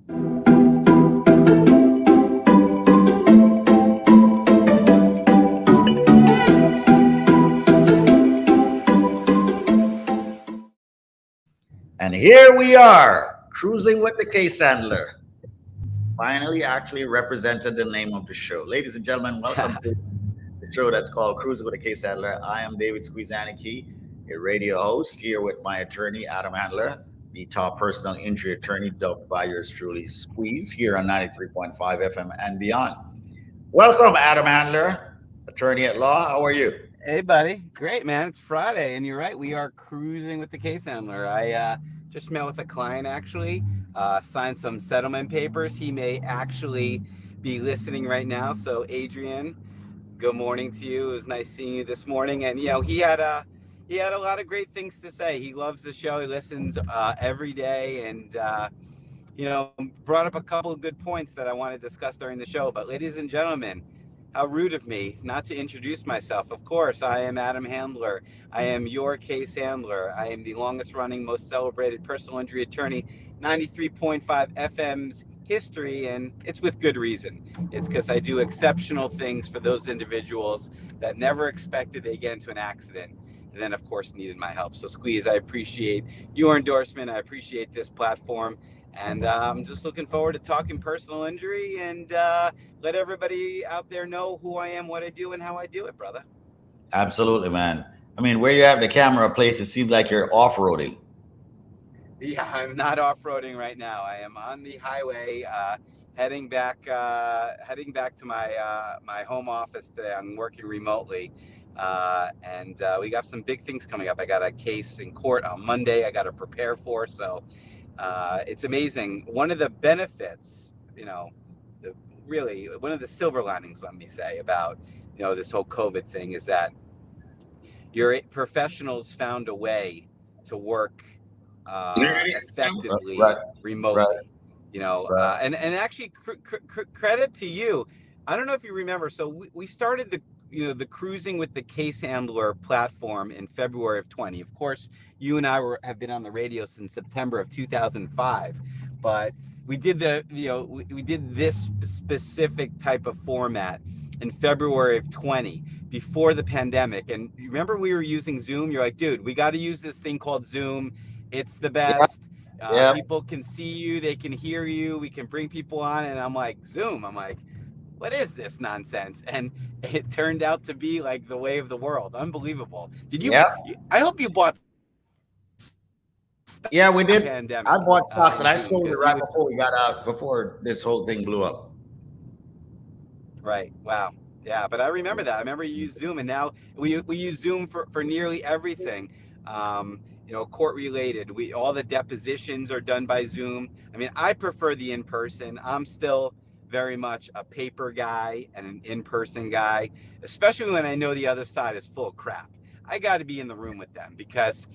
And here we are, cruising with the case handler. Finally, actually represented the name of the show. Ladies and gentlemen, welcome to the show that's called Cruising with the Case Handler. I am David Squeezaniki, a radio host, here with my attorney, Adam Handler, the top personal injury attorney, dubbed by yours truly, Squeeze, here on 93.5 FM and beyond. Welcome, Adam Handler, attorney at law. How are you? Hey, buddy. Great, man. It's Friday, and you're right. We are cruising with the case handler. I just met with a client, actually, signed some settlement papers. He may actually be listening right now. So, Adrian, good morning to you. It was nice seeing you this morning. And, he had a lot of great things to say. He loves the show. He listens every day, and, brought up a couple of good points that I want to discuss during the show. But, ladies and gentlemen, how rude of me not to introduce myself. Of course, I am Adam Handler. I am your case handler. I am the longest running, most celebrated personal injury attorney, 93.5 FM's history, and it's with good reason. It's because I do exceptional things for those individuals that never expected they get into an accident, and then, of course, needed my help. So, Squeeze, I appreciate your endorsement. I appreciate this platform. And I'm just looking forward to talking personal injury and let everybody out there know who I am, what I do, and how I do it, brother. Absolutely, man. I mean, where you have the camera placed, it seems like you're off-roading. Yeah, I'm not off-roading right now. I am on the highway, heading back to my home office today. I'm working remotely, and we got some big things coming up. I got a case in court on Monday. I got to prepare for, so. It's amazing. One of the benefits, really one of the silver linings, let me say, about, this whole COVID thing is that your professionals found a way to work effectively remotely, Right. And actually credit to you. I don't know if you remember. So we started the Cruising with the Case Handler platform in February of 20. Of course, you and I have been on the radio since September of 2005, but we did we did this specific type of format in February of 20 before the pandemic. And you remember we were using Zoom? You're like, dude, we got to use this thing called Zoom. It's the best. Yeah. People can see you, they can hear you, we can bring people on. And I'm like, Zoom. I'm like, what is this nonsense? And it turned out to be like the way of the world. Unbelievable. Did you? Yeah. I hope you bought. Yeah, we did. Pandemic. I bought stocks and I sold it right before we got out, before this whole thing blew up. Right. Wow. Yeah, but I remember that. I remember you used Zoom, and now we use Zoom for nearly everything. Court related. All the depositions are done by Zoom. I mean, I prefer the in-person. I'm still very much a paper guy and an in-person guy, especially when I know the other side is full of crap. I got to be in the room with them because,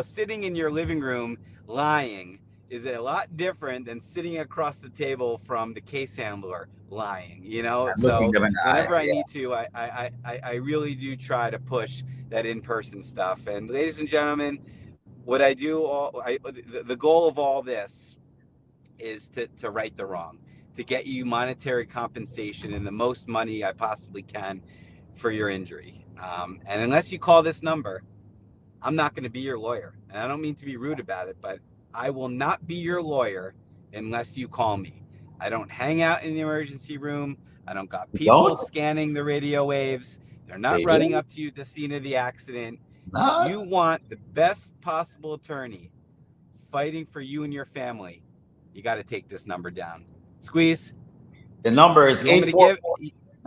sitting in your living room lying is a lot different than sitting across the table from the case handler lying, So whenever I need to, I really do try to push that in-person stuff. And ladies and gentlemen, what I do, the goal of all this is to right the wrong, to get you monetary compensation and the most money I possibly can for your injury. And unless you call this number, I'm not going to be your lawyer. And I don't mean to be rude about it, but I will not be your lawyer unless you call me. I don't hang out in the emergency room. I don't got people scanning the radio waves. They're not running up to you at the scene of the accident. If you want the best possible attorney fighting for you and your family, you got to take this number down. Squeeze. The number is 844.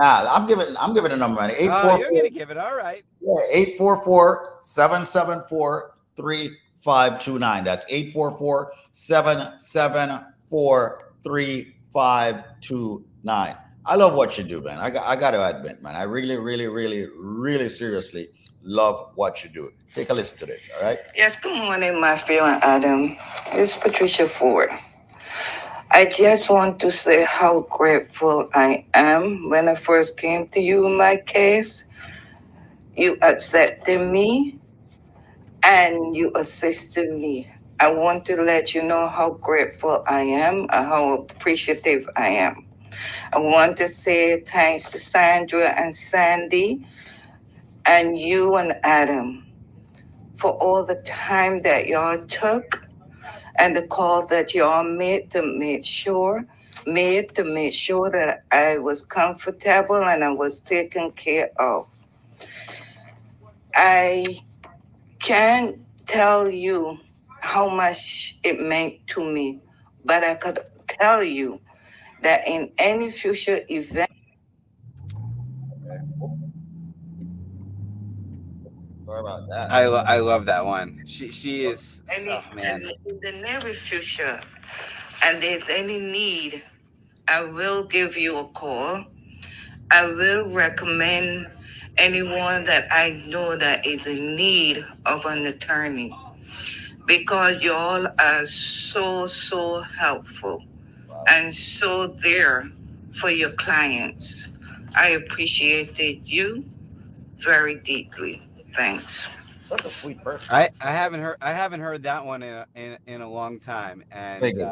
I'm giving a number on it. 844. You're going to give it. All right. Yeah, 844-774-3529. That's 844-774-3529. I love what you do, man. I got to admit, man. I really, really, really, really seriously love what you do. Take a listen to this, all right? Yes, good morning, my friend Adam. It's Patricia Ford. I just want to say how grateful I am. When I first came to you in my case, you accepted me and you assisted me. I want to let you know how grateful I am and how appreciative I am. I want to say thanks to Sandra and Sandy and you and Adam for all the time that y'all took and the call that y'all made to make sure that I was comfortable and I was taken care of. I can't tell you how much it meant to me, but I could tell you that in any future event. Sorry about that. I love that one. She is, Any, oh man. in the near future, and there's any need, I will give you a call. I will recommend anyone that I know that is in need of an attorney because y'all are so helpful and so there for your clients. I appreciated you very deeply. Thanks. Such a sweet person. I haven't heard that one in a long time. And Figured.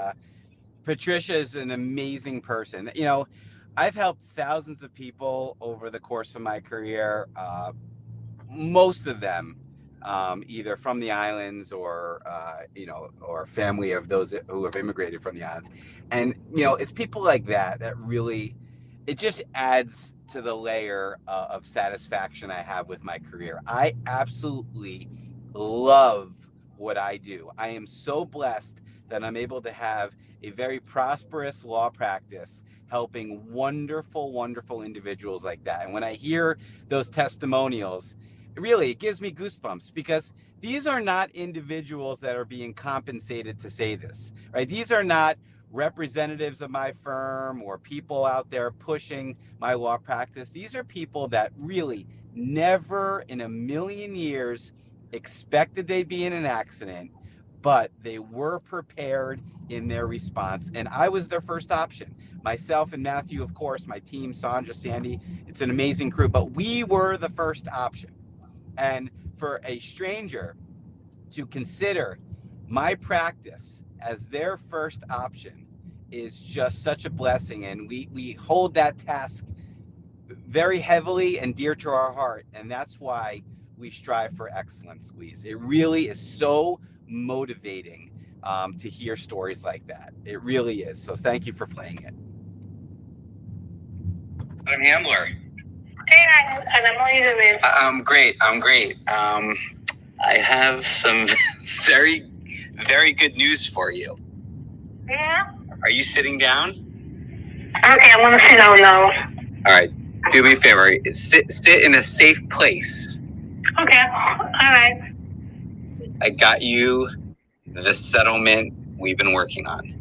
Patricia is an amazing person. You know, I've helped thousands of people over the course of my career. Most of them either from the islands or or family of those who have immigrated from the islands. And it's people like that that really, it just adds to the layer of satisfaction I have with my career. I absolutely love what I do. I am so blessed that I'm able to have a very prosperous law practice helping wonderful individuals like that. And when I hear those testimonials, really, it gives me goosebumps because these are not individuals that are being compensated to say this, right? These are not representatives of my firm or people out there pushing my law practice. These are people that really never in a million years expected they'd be in an accident, but they were prepared in their response. And I was their first option. Myself and Matthew, of course, my team, Sandra, Sandy, it's an amazing crew, but we were the first option. And for a stranger to consider my practice as their first option is just such a blessing. And we hold that task very heavily and dear to our heart. And that's why we strive for excellence, Squeeze. It really is so motivating to hear stories like that. It really is. So thank you for playing it. Adam Handler. Hey, Adam, how are you doing? I'm great. I have some very, very good news for you. Yeah? Are you sitting down? Okay, I'm gonna sit down now. All right. Do me a favor. Sit in a safe place. Okay, alright. I got you the settlement we've been working on.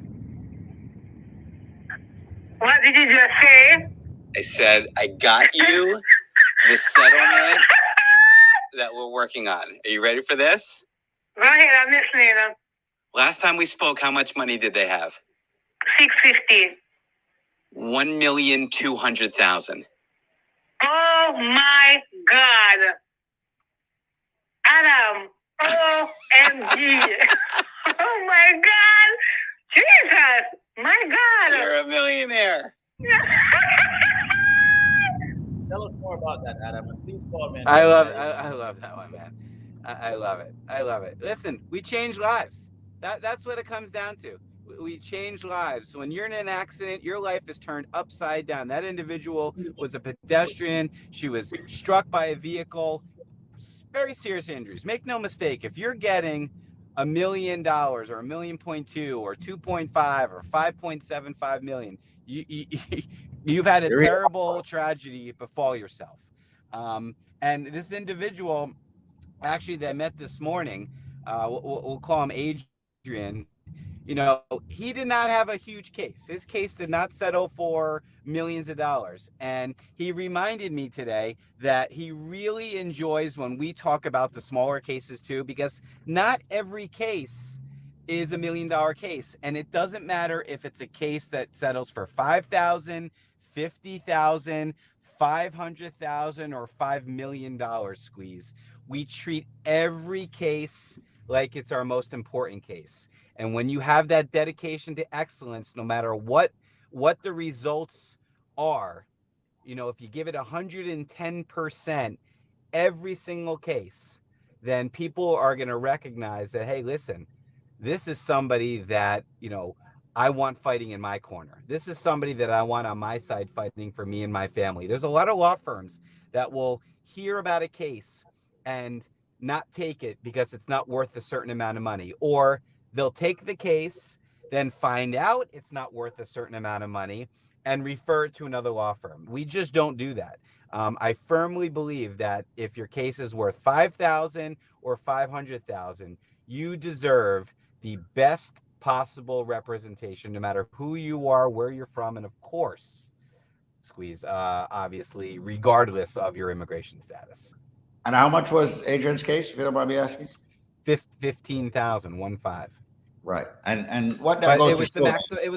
What did you just say? I said, I got you the settlement that we're working on. Are you ready for this? Go ahead, I'm listening. Last time we spoke, how much money did they have? $650. 1,200,000. Oh my God. Adam, OMG. Oh my God. Jesus, my God. You're a millionaire. Tell us more about that, Adam. And please call me. I love that one, man. I love it. I love it. Listen, we change lives. That's what it comes down to. We change lives. When you're in an accident, your life is turned upside down. That individual was a pedestrian. She was struck by a vehicle. Very serious injuries. Make no mistake, if you're getting $1 million or $1.2 million or 2.5 or 5.75 million, you've had a terrible tragedy befall yourself. And this individual, actually, that I met this morning, we'll call him Adrian. He did not have a huge case. His case did not settle for millions of dollars. And he reminded me today that he really enjoys when we talk about the smaller cases too, because not every case is $1 million case. And it doesn't matter if it's a case that settles for $5,000, $50,000, $500,000, or $5 million, Squeeze. We treat every case like it's our most important case. And when you have that dedication to excellence, no matter what the results are, you know, if you give it 110% every single case, then people are going to recognize that, hey, listen, this is somebody that, you know, I want fighting in my corner. This is somebody that I want on my side fighting for me and my family. There's a lot of law firms that will hear about a case and not take it because it's not worth a certain amount of money, or they'll take the case, then find out it's not worth a certain amount of money and refer it to another law firm. We just don't do that. I firmly believe that if your case is worth $5,000 or $500,000, you deserve the best possible representation, no matter who you are, where you're from, and of course, Squeeze, obviously, regardless of your immigration status. And how much was Adrian's case, if you don't mind me asking? 15,000, 15. Right. And what that goes it was to the show- maximum. It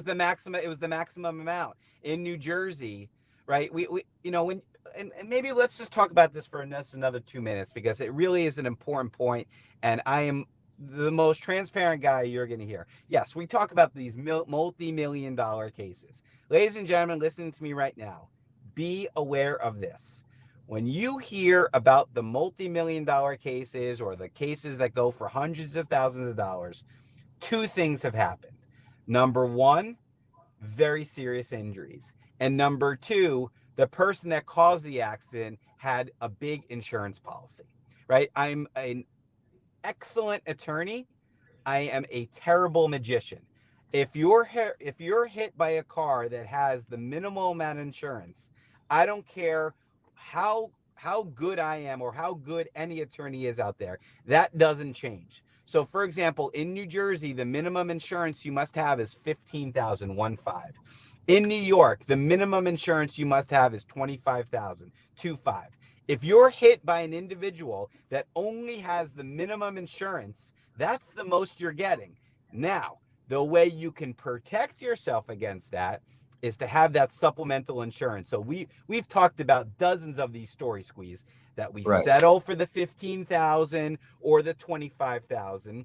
was the maximum amount in New Jersey, right? We you know, when and maybe let's just talk about this for another 2 minutes, because it really is an important point, and I am the most transparent guy you're going to hear. Yes, we talk about these multi-million-dollar cases. Ladies and gentlemen, listening to me right now, be aware of this. When you hear about the multi-million-dollar cases or the cases that go for hundreds of thousands of dollars, two things have happened. Number one, very serious injuries. And number two, the person that caused the accident had a big insurance policy, right? I'm an excellent attorney. I am a terrible magician. If you're hit by a car that has the minimal amount of insurance, I don't care how good I am or how good any attorney is out there, that doesn't change. So, for example, in New Jersey, the minimum insurance you must have is $15,000, 15. In New York, the minimum insurance you must have is $25,000, 25. If you're hit by an individual that only has the minimum insurance, that's the most you're getting. Now, the way you can protect yourself against that is to have that supplemental insurance. So we've talked about dozens of these stories, Squeeze, that we settle for the $15,000 or the $25,000,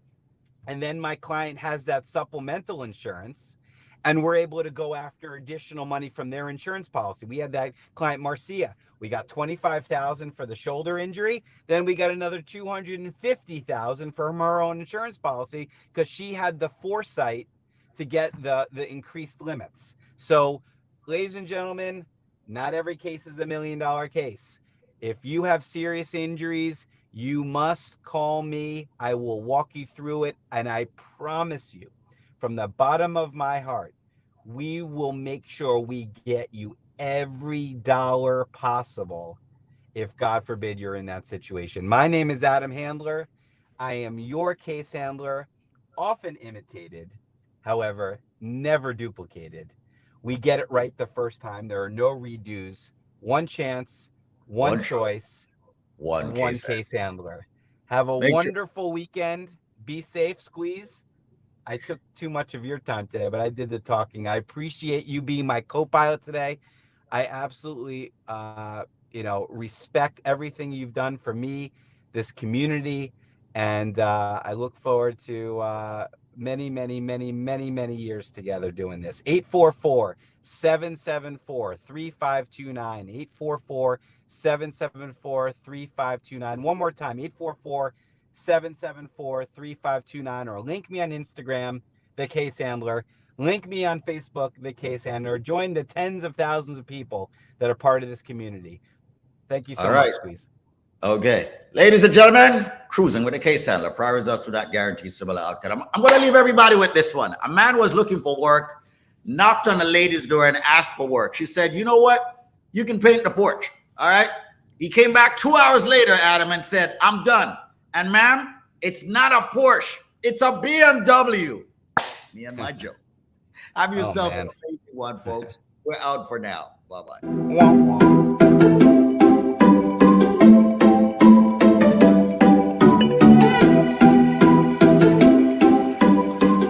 and then my client has that supplemental insurance, and we're able to go after additional money from their insurance policy. We had that client, Marcia. We got $25,000 for the shoulder injury. Then we got another $250,000 from her own insurance policy because she had the foresight to get the increased limits. So, ladies and gentlemen, not every case is a $1 million case. If you have serious injuries, you must call me. I will walk you through it. And I promise you, from the bottom of my heart, we will make sure we get you every dollar possible if, God forbid, you're in that situation. My name is Adam Handler. I am your case handler, often imitated, however, never duplicated. We get it right the first time. There are no redos. One chance, one choice, one case handler. Have a wonderful weekend. Be safe, Squeeze. I took too much of your time today, but I did the talking. I appreciate you being my co-pilot today. I absolutely, respect everything you've done for me, this community, and I look forward to many, many, many, many, many years together doing this. 844-774-3529. 844-774-3529. One more time, 844-774-3529, or link me on Instagram, The Case Handler. Link me on Facebook, The Case Handler. Join the tens of thousands of people that are part of this community. Thank you so much, Squeeze. Okay. Ladies and gentlemen, cruising with the case handler. Prior results do not guarantee similar outcome. I'm going to leave everybody with this one. A man was looking for work, knocked on the lady's door and asked for work. She said, you know what? You can paint the porch. All right. He came back 2 hours later, Adam, and said, I'm done. And ma'am, it's not a Porsche. It's a BMW. Me and my joke. Have yourself a crazy one, folks. We're out for now. Bye-bye.